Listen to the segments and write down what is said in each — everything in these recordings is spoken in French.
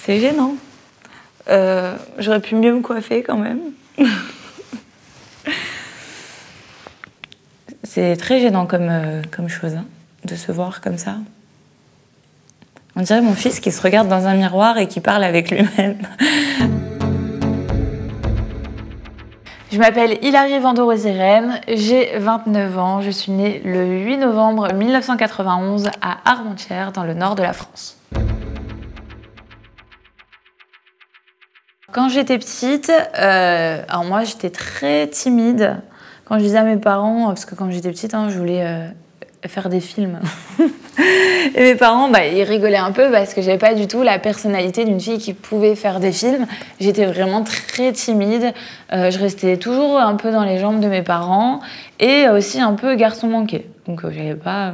C'est gênant. J'aurais pu mieux me coiffer quand même. C'est très gênant comme chose, hein, de se voir comme ça. On dirait mon fils qui se regarde dans un miroir et qui parle avec lui-même. Je m'appelle Hilary Vendorez-Irène, j'ai 29 ans, je suis née le 8 novembre 1991 à Armentières, dans le nord de la France. Quand j'étais petite, alors moi j'étais très timide. Quand je disais à mes parents, parce que quand j'étais petite, hein, je voulais faire des films. Et mes parents, ils rigolaient un peu parce que j'avais pas du tout la personnalité d'une fille qui pouvait faire des films. J'étais vraiment très timide. Je restais toujours un peu dans les jambes de mes parents et aussi un peu garçon manqué. Donc j'avais pas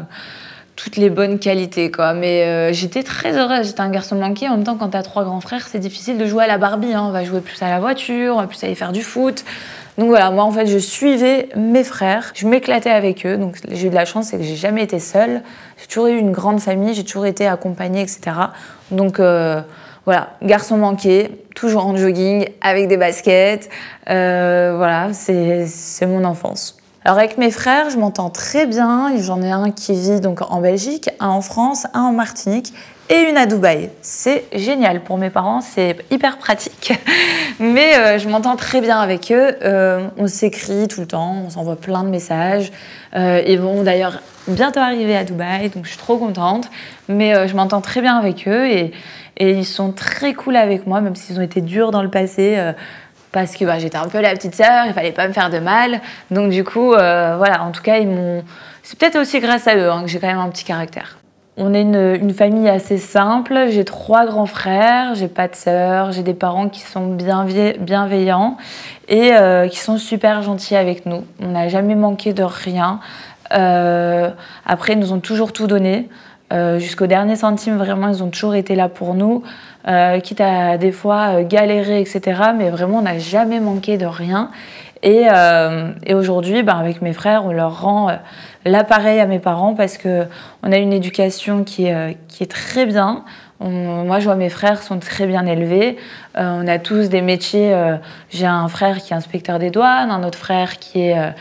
toutes les bonnes qualités, quoi. Mais j'étais très heureuse. J'étais un garçon manqué. En même temps, quand t'as 3 grands frères, c'est difficile de jouer à la Barbie, hein. On va jouer plus à la voiture, on va plus aller faire du foot. Donc voilà, moi en fait je suivais mes frères, je m'éclatais avec eux, donc j'ai eu de la chance, c'est que j'ai jamais été seule, j'ai toujours eu une grande famille, j'ai toujours été accompagnée, etc. Donc voilà, garçon manqué, toujours en jogging, avec des baskets, voilà, c'est mon enfance. Alors avec mes frères, je m'entends très bien, j'en ai un qui vit donc en Belgique, un en France, un en Martinique, et une à Dubaï. C'est génial pour mes parents, c'est hyper pratique. Mais je m'entends très bien avec eux. On s'écrit tout le temps, on s'envoie plein de messages. Ils vont d'ailleurs bientôt arriver à Dubaï, donc je suis trop contente. Mais je m'entends très bien avec eux et ils sont très cool avec moi, même s'ils ont été durs dans le passé. Parce que j'étais un peu la petite sœur, il fallait pas me faire de mal. Donc du coup, voilà, en tout cas, c'est peut-être aussi grâce à eux que j'ai quand même un petit caractère. On est une famille assez simple, j'ai 3 grands frères, j'ai pas de sœurs, j'ai des parents qui sont bienveillants et qui sont super gentils avec nous. On n'a jamais manqué de rien. Après, ils nous ont toujours tout donné. Jusqu'au dernier centime, vraiment, ils ont toujours été là pour nous, quitte à des fois galérer, etc. Mais vraiment, on n'a jamais manqué de rien. Et aujourd'hui, avec mes frères, on leur rend l'appareil à mes parents parce qu'on a une éducation qui est très bien. Moi, je vois mes frères sont très bien élevés. On a tous des métiers. J'ai un frère qui est inspecteur des douanes, un autre frère qui est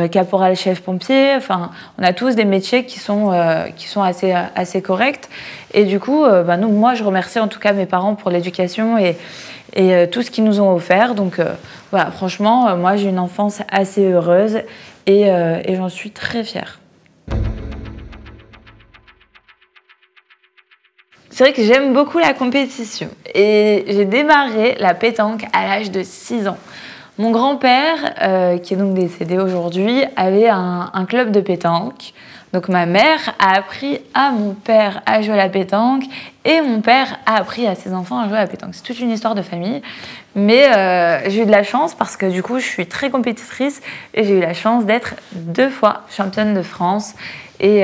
caporal-chef pompier. Enfin, on a tous des métiers qui sont assez corrects. Et du coup, moi, je remercie en tout cas mes parents pour l'éducation et tout ce qu'ils nous ont offert. Donc voilà, franchement, moi, j'ai une enfance assez heureuse et j'en suis très fière. C'est vrai que j'aime beaucoup la compétition et j'ai démarré la pétanque à l'âge de 6 ans. Mon grand-père, qui est donc décédé aujourd'hui, avait un club de pétanque. Donc ma mère a appris à mon père à jouer à la pétanque et mon père a appris à ses enfants à jouer à la pétanque. C'est toute une histoire de famille. Mais j'ai eu de la chance parce que du coup, je suis très compétitrice et j'ai eu la chance d'être 2 fois championne de France. Et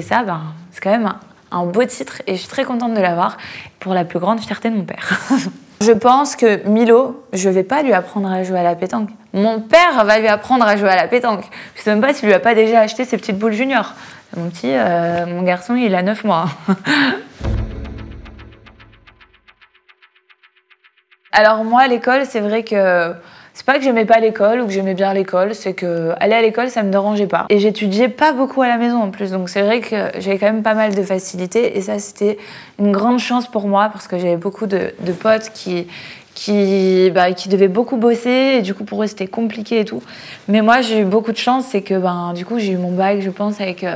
ça, c'est quand même un beau titre et je suis très contente de l'avoir pour la plus grande fierté de mon père. Je pense que Milo, je vais pas lui apprendre à jouer à la pétanque. Mon père va lui apprendre à jouer à la pétanque. Je sais même pas s'il lui a pas déjà acheté ses petites boules junior. Mon garçon, il a 9 mois. Alors moi, à l'école, c'est vrai que c'est pas que j'aimais pas l'école ou que j'aimais bien l'école, c'est que aller à l'école, ça me dérangeait pas. Et j'étudiais pas beaucoup à la maison en plus, donc c'est vrai que j'avais quand même pas mal de facilité et ça, c'était une grande chance pour moi parce que j'avais beaucoup de potes qui devaient beaucoup bosser et du coup pour eux c'était compliqué et tout. Mais moi j'ai eu beaucoup de chance, c'est que du coup j'ai eu mon bac, je pense, avec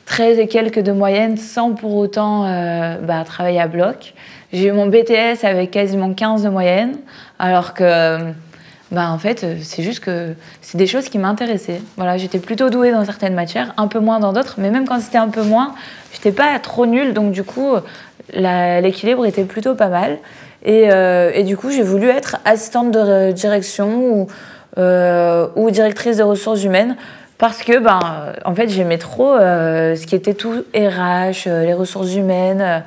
13 et quelques de moyenne sans pour autant travailler à bloc. J'ai eu mon BTS avec quasiment 15 de moyenne, alors que en fait, c'est juste que c'est des choses qui m'intéressaient. Voilà, j'étais plutôt douée dans certaines matières, un peu moins dans d'autres, mais même quand c'était un peu moins, j'étais pas trop nulle, donc du coup, l'équilibre était plutôt pas mal. Et du coup, j'ai voulu être assistante de direction ou directrice des ressources humaines parce que, en fait, j'aimais trop ce qui était tout RH, les ressources humaines,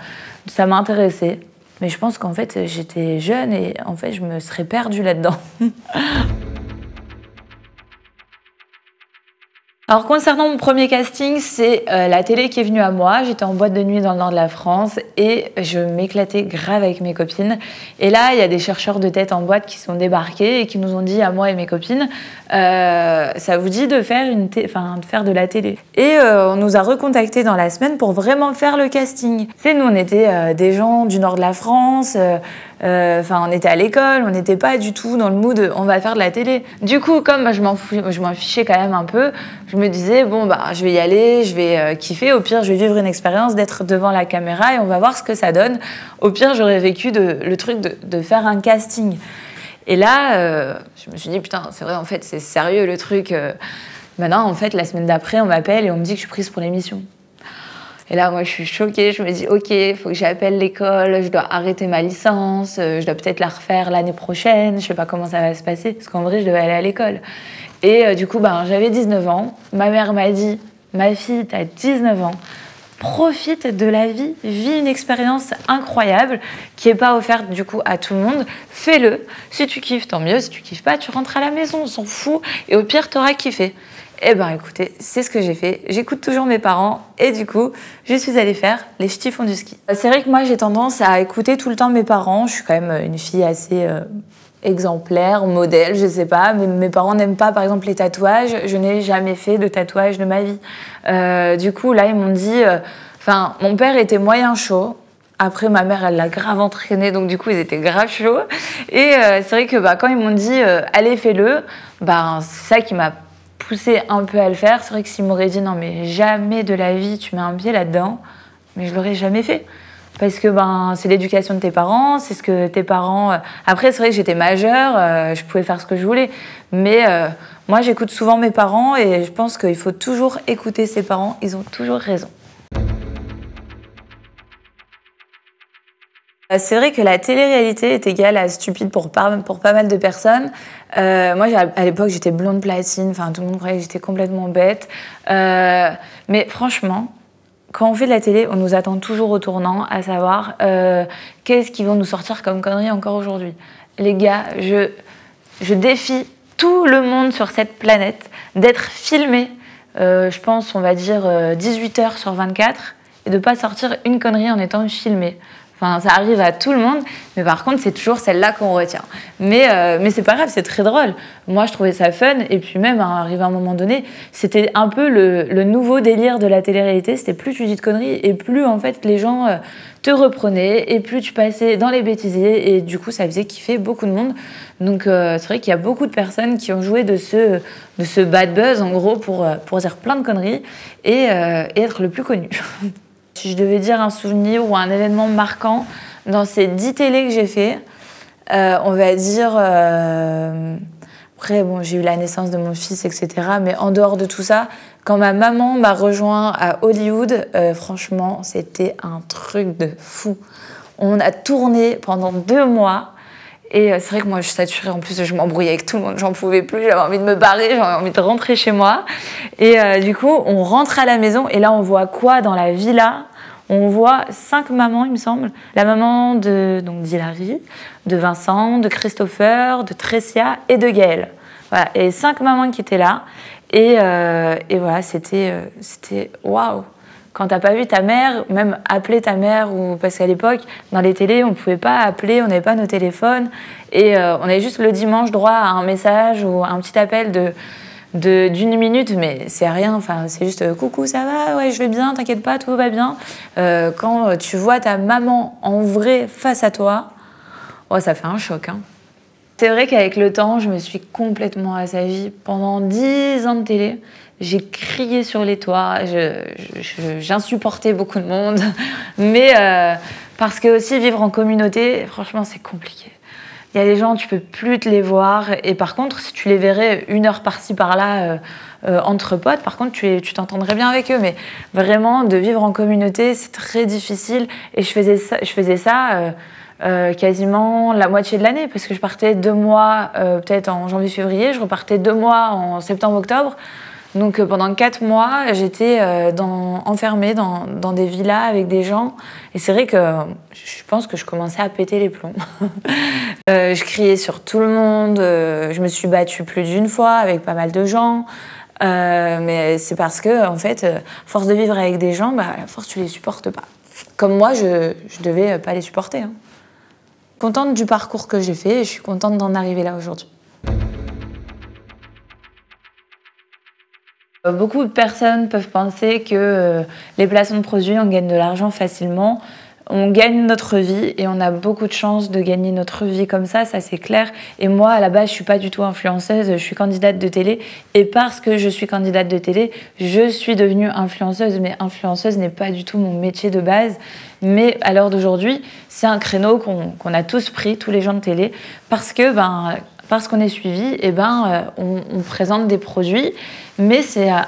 ça m'intéressait. Mais je pense qu'en fait, j'étais jeune et en fait, je me serais perdue là-dedans. Alors concernant mon premier casting, c'est la télé qui est venue à moi. J'étais en boîte de nuit dans le nord de la France et je m'éclatais grave avec mes copines. Et là, il y a des chercheurs de tête en boîte qui sont débarqués et qui nous ont dit à moi et mes copines, ça vous dit de faire, de faire de la télé. Et on nous a recontactés dans la semaine pour vraiment faire le casting. Nous, on était des gens du nord de la France. On était à l'école, on n'était pas du tout dans le mood on va faire de la télé. Du coup, comme je m'en fichais quand même un peu, je me disais bon bah je vais y aller, je vais kiffer. Au pire, je vais vivre une expérience d'être devant la caméra et on va voir ce que ça donne. Au pire, j'aurais vécu le truc de faire un casting. Et là, je me suis dit putain, c'est vrai en fait, c'est sérieux le truc. Maintenant, en fait, la semaine d'après, on m'appelle et on me dit que je suis prise pour l'émission. Et là, moi, je suis choquée. Je me dis, OK, il faut que j'appelle l'école, je dois arrêter ma licence, je dois peut-être la refaire l'année prochaine, je sais pas comment ça va se passer, parce qu'en vrai, je devais aller à l'école. Et du coup, j'avais 19 ans. Ma mère m'a dit, ma fille, t'as 19 ans, profite de la vie, vis une expérience incroyable qui n'est pas offerte du coup à tout le monde. Fais-le. Si tu kiffes, tant mieux. Si tu kiffes pas, tu rentres à la maison, on s'en fout. Et au pire, t'auras kiffé. Eh ben écoutez, c'est ce que j'ai fait. J'écoute toujours mes parents et du coup, je suis allée faire les ch'tis font du ski. C'est vrai que moi, j'ai tendance à écouter tout le temps mes parents. Je suis quand même une fille assez exemplaire, modèle, je sais pas. Mais mes parents n'aiment pas, par exemple, les tatouages. Je n'ai jamais fait de tatouage de ma vie. Du coup, là, ils m'ont dit... mon père était moyen chaud. Après, ma mère, elle l'a grave entraîné, donc du coup, ils étaient grave chauds. Et c'est vrai que quand ils m'ont dit « allez, fais-le », c'est ça qui m'a poussé un peu à le faire. C'est vrai que s'ils m'auraient dit non mais jamais de la vie tu mets un pied là-dedans, mais je l'aurais jamais fait parce que c'est l'éducation de tes parents, c'est ce que tes parents. Après c'est vrai que j'étais majeure, je pouvais faire ce que je voulais, mais moi j'écoute souvent mes parents et je pense qu'il faut toujours écouter ses parents, ils ont toujours raison. C'est vrai que la télé-réalité est égale à stupide pour pas mal de personnes. Moi, à l'époque, j'étais blonde platine. Tout le monde croyait que j'étais complètement bête. Mais franchement, quand on fait de la télé, on nous attend toujours au tournant, à savoir qu'est-ce qu'ils vont nous sortir comme conneries encore aujourd'hui. Les gars, je défie tout le monde sur cette planète d'être filmé, je pense, on va dire 18 heures sur 24, et de pas sortir une connerie en étant filmé. Ça arrive à tout le monde, mais par contre, c'est toujours celle-là qu'on retient. Mais c'est pas grave, c'est très drôle. Moi, je trouvais ça fun. Et puis même, arrivé à un moment donné, c'était un peu le nouveau délire de la télé-réalité. C'était plus tu dis de conneries et plus, en fait, les gens te reprenaient et plus tu passais dans les bêtisiers. Et du coup, ça faisait kiffer beaucoup de monde. Donc, c'est vrai qu'il y a beaucoup de personnes qui ont joué de ce bad buzz, en gros, pour dire plein de conneries et être le plus connu. Si je devais dire un souvenir ou un événement marquant dans ces 10 télés que j'ai fait, on va dire... Après, j'ai eu la naissance de mon fils, etc. Mais en dehors de tout ça, quand ma maman m'a rejoint à Hollywood, franchement, c'était un truc de fou. On a tourné pendant 2 mois. Et c'est vrai que moi, je saturais. En plus, je m'embrouillais avec tout le monde. J'en pouvais plus. J'avais envie de me barrer. J'avais envie de rentrer chez moi. Et du coup, on rentre à la maison. Et là, on voit quoi dans la villa ? On voit 5 mamans, il me semble. La maman d'Hilary, de Vincent, de Christopher, de Tressia et de Gaël. Voilà. Et 5 mamans qui étaient là. Et voilà, c'était waouh. Quand t'as pas vu ta mère, même appeler ta mère, parce qu'à l'époque, dans les télés, on pouvait pas appeler, on n'avait pas nos téléphones. Et on avait juste le dimanche droit à un message ou un petit appel d'une minute, mais c'est rien, c'est juste coucou, ça va, ouais, je vais bien, t'inquiète pas, tout va bien. Quand tu vois ta maman en vrai face à toi, ça fait un choc. C'est vrai qu'avec le temps, je me suis complètement assagie. Pendant 10 ans de télé, j'ai crié sur les toits, j'insupportais beaucoup de monde, mais parce que aussi vivre en communauté, franchement, c'est compliqué. Il y a des gens, tu peux plus te les voir, et par contre, si tu les verrais 1 heure par-ci par-là entre potes, par contre, tu t'entendrais bien avec eux, mais vraiment, de vivre en communauté, c'est très difficile, et je faisais ça quasiment la moitié de l'année, parce que je partais 2 mois, peut-être en janvier-février, je repartais 2 mois en septembre-octobre. Donc pendant 4 mois, j'étais enfermée dans des villas avec des gens. Et c'est vrai que je pense que je commençais à péter les plombs. Je criais sur tout le monde. Je me suis battue plus d'1 fois avec pas mal de gens. Mais c'est parce que, en fait, force de vivre avec des gens, à force, tu les supportes pas. Comme moi, je devais pas les supporter. Hein. Contente du parcours que j'ai fait et je suis contente d'en arriver là aujourd'hui. Beaucoup de personnes peuvent penser que les placements de produits, on gagne de l'argent facilement. On gagne notre vie et on a beaucoup de chance de gagner notre vie comme ça c'est clair. Et moi, à la base, je suis pas du tout influenceuse, je suis candidate de télé. Et parce que je suis candidate de télé, je suis devenue influenceuse. Mais influenceuse n'est pas du tout mon métier de base. Mais à l'heure d'aujourd'hui, c'est un créneau qu'on a tous pris, tous les gens de télé, parce qu'on est suivi, on présente des produits. Mais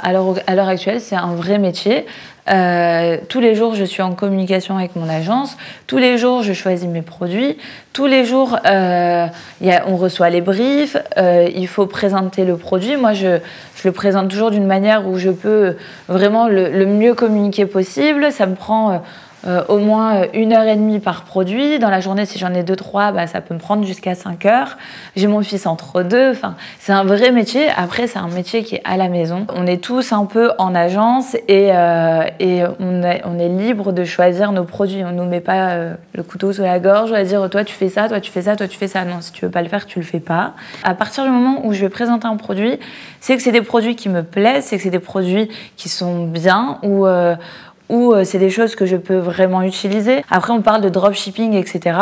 à l'heure actuelle, c'est un vrai métier. Tous les jours, je suis en communication avec mon agence. Tous les jours, je choisis mes produits. Tous les jours, on reçoit les briefs. Il faut présenter le produit. Moi, je le présente toujours d'une manière où je peux vraiment le mieux communiquer possible. Ça me prend au moins 1h30 par produit. Dans la journée, si j'en ai 2-3, ça peut me prendre jusqu'à 5 heures. J'ai mon fils entre deux. Enfin, c'est un vrai métier. Après, c'est un métier qui est à la maison. On est tous un peu en agence et on est libre de choisir nos produits. On ne nous met pas le couteau sous la gorge à dire toi tu fais ça, toi tu fais ça, toi tu fais ça. Non, si tu veux pas le faire, tu le fais pas. À partir du moment où je vais présenter un produit, c'est que c'est des produits qui me plaisent, c'est que c'est des produits qui sont bien ou c'est des choses que je peux vraiment utiliser. Après, on parle de dropshipping, etc.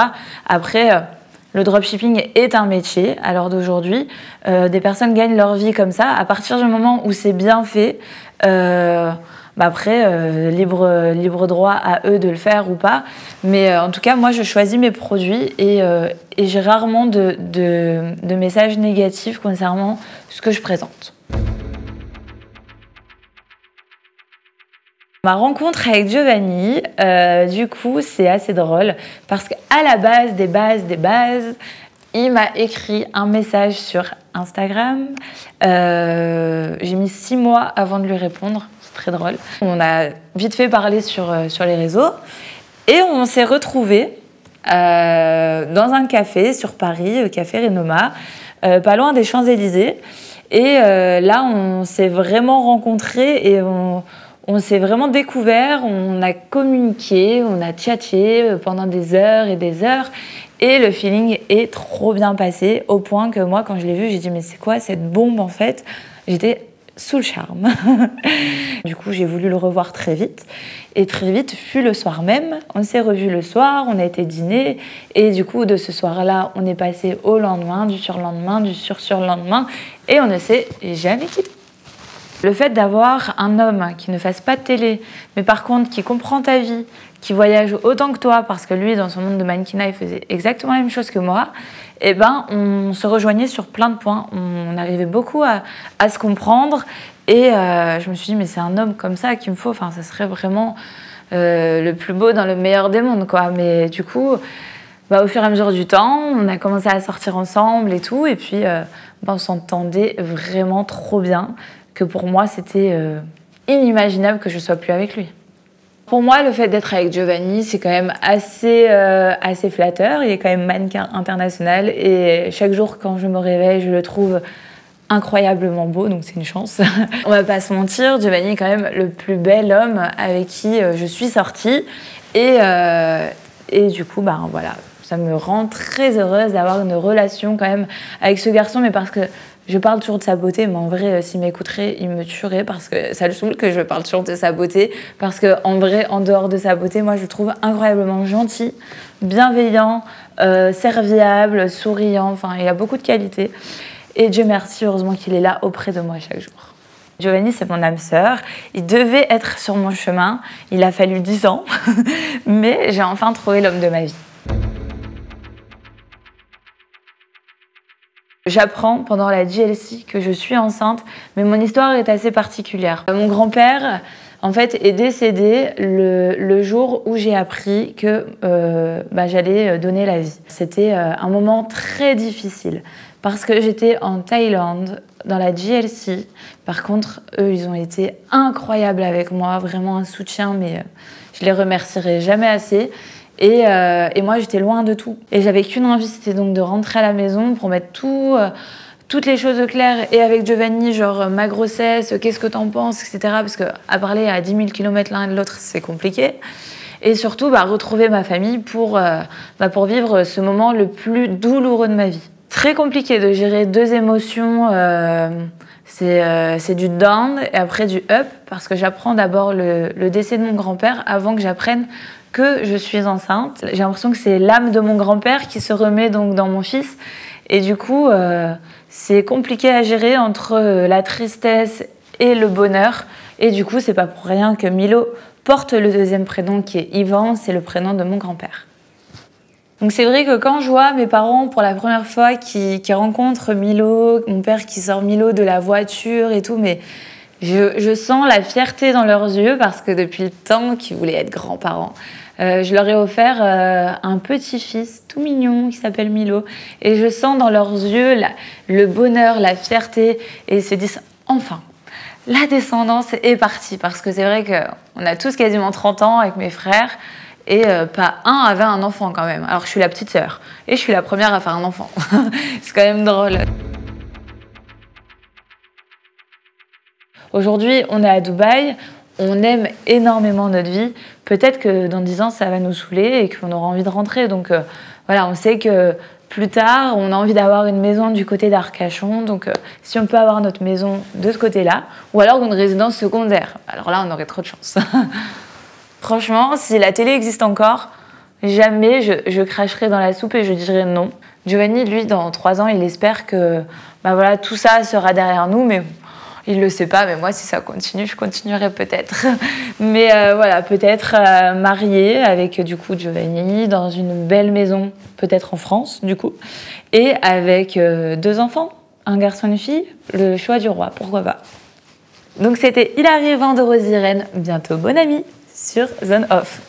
Après, le dropshipping est un métier à l'heure d'aujourd'hui. Des personnes gagnent leur vie comme ça. À partir du moment où c'est bien fait, après, libre droit à eux de le faire ou pas. Mais en tout cas, moi, je choisis mes produits et j'ai rarement de messages négatifs concernant ce que je présente. Ma rencontre avec Giovanni, du coup, c'est assez drôle parce qu'à la base des bases, il m'a écrit un message sur Instagram. J'ai mis 6 mois avant de lui répondre, c'est très drôle. On a vite fait parler sur les réseaux et on s'est retrouvés dans un café sur Paris, le café Renoma, pas loin des Champs-Élysées. Et là, on s'est vraiment rencontrés et on s'est vraiment découvert, on a communiqué, on a tchatché pendant des heures et des heures. Et le feeling est trop bien passé, au point que moi, quand je l'ai vu, j'ai dit « mais c'est quoi cette bombe en fait ?» J'étais sous le charme. Du coup, j'ai voulu le revoir très vite. Et très vite, fut le soir même. On s'est revus le soir, on a été dîner. Et du coup, de ce soir-là, on est passé au lendemain, du surlendemain, du surlendemain. Et on ne s'est jamais quitté. Le fait d'avoir un homme qui ne fasse pas de télé, mais par contre qui comprend ta vie, qui voyage autant que toi, parce que lui, dans son monde de mannequinat, il faisait exactement la même chose que moi, on se rejoignait sur plein de points. On arrivait beaucoup à se comprendre. Et je me suis dit, mais c'est un homme comme ça qu'il me faut. Enfin, ça serait vraiment le plus beau dans le meilleur des mondes, quoi. Mais du coup, au fur et à mesure du temps, on a commencé à sortir ensemble et tout. Et puis, on s'entendait vraiment trop bien. Que pour moi, c'était inimaginable que je ne sois plus avec lui. Pour moi, le fait d'être avec Giovanni, c'est quand même assez flatteur. Il est quand même mannequin international et chaque jour, quand je me réveille, je le trouve incroyablement beau, donc c'est une chance. On va pas se mentir, Giovanni est quand même le plus bel homme avec qui je suis sortie. Et du coup, voilà, ça me rend très heureuse d'avoir une relation quand même avec ce garçon, mais parce que je parle toujours de sa beauté, mais en vrai, s'il m'écouterait, il me tuerait parce que ça le saoule que je parle toujours de sa beauté. Parce qu'en vrai, en dehors de sa beauté, moi, je le trouve incroyablement gentil, bienveillant, serviable, souriant. Enfin, il a beaucoup de qualités. Et Dieu merci, heureusement qu'il est là auprès de moi chaque jour. Giovanni, c'est mon âme sœur. Il devait être sur mon chemin. Il a fallu 10 ans. Mais j'ai enfin trouvé l'homme de ma vie. J'apprends pendant la JLC que je suis enceinte, mais mon histoire est assez particulière. Mon grand-père, en fait, est décédé le jour où j'ai appris que j'allais donner la vie. C'était un moment très difficile parce que j'étais en Thaïlande, dans la JLC. Par contre, eux, ils ont été incroyables avec moi, vraiment un soutien, mais je les remercierai jamais assez. Et moi, j'étais loin de tout. Et j'avais qu'une envie, c'était donc de rentrer à la maison pour mettre toutes les choses au clair et avec Giovanni, genre ma grossesse, qu'est-ce que t'en penses, etc. Parce qu'à parler à 10 000 km l'un et de l'autre, c'est compliqué. Et surtout, retrouver ma famille pour vivre ce moment le plus douloureux de ma vie. Très compliqué de gérer deux émotions. C'est du down et après du up, parce que j'apprends d'abord le décès de mon grand-père avant que j'apprenne que je suis enceinte. J'ai l'impression que c'est l'âme de mon grand-père qui se remet donc dans mon fils. Et du coup, c'est compliqué à gérer entre la tristesse et le bonheur. Et du coup, c'est pas pour rien que Milo porte le deuxième prénom qui est Ivan, c'est le prénom de mon grand-père. Donc c'est vrai que quand je vois mes parents pour la première fois qui rencontrent Milo, mon père qui sort Milo de la voiture et tout, mais je sens la fierté dans leurs yeux parce que depuis le temps qu'ils voulaient être grands-parents, je leur ai offert un petit-fils tout mignon qui s'appelle Milo. Et je sens dans leurs yeux le bonheur, la fierté, et ils se disent enfin, la descendance est partie. Parce que c'est vrai qu'on a tous quasiment 30 ans avec mes frères, et pas un avait un enfant quand même. Alors je suis la petite sœur, et je suis la première à faire un enfant. C'est quand même drôle. Aujourd'hui, on est à Dubaï, on aime énormément notre vie. Peut-être que dans 10 ans, ça va nous saouler et qu'on aura envie de rentrer. Donc voilà, on sait que plus tard, on a envie d'avoir une maison du côté d'Arcachon. Donc si on peut avoir notre maison de ce côté-là, ou alors une résidence secondaire, alors là, on aurait trop de chance. Franchement, si la télé existe encore, jamais je cracherai dans la soupe et je dirai non. Giovanni, lui, dans 3 ans, il espère que tout ça sera derrière nous, mais il le sait pas, mais moi, si ça continue, je continuerai peut-être. Mais peut-être mariée avec, du coup, Giovanni, dans une belle maison, peut-être en France, du coup, et avec 2 enfants, un garçon et une fille, le choix du roi, pourquoi pas. Donc, c'était Hilary Van de Rosirène, bientôt Bonne Amie, sur Zone Off.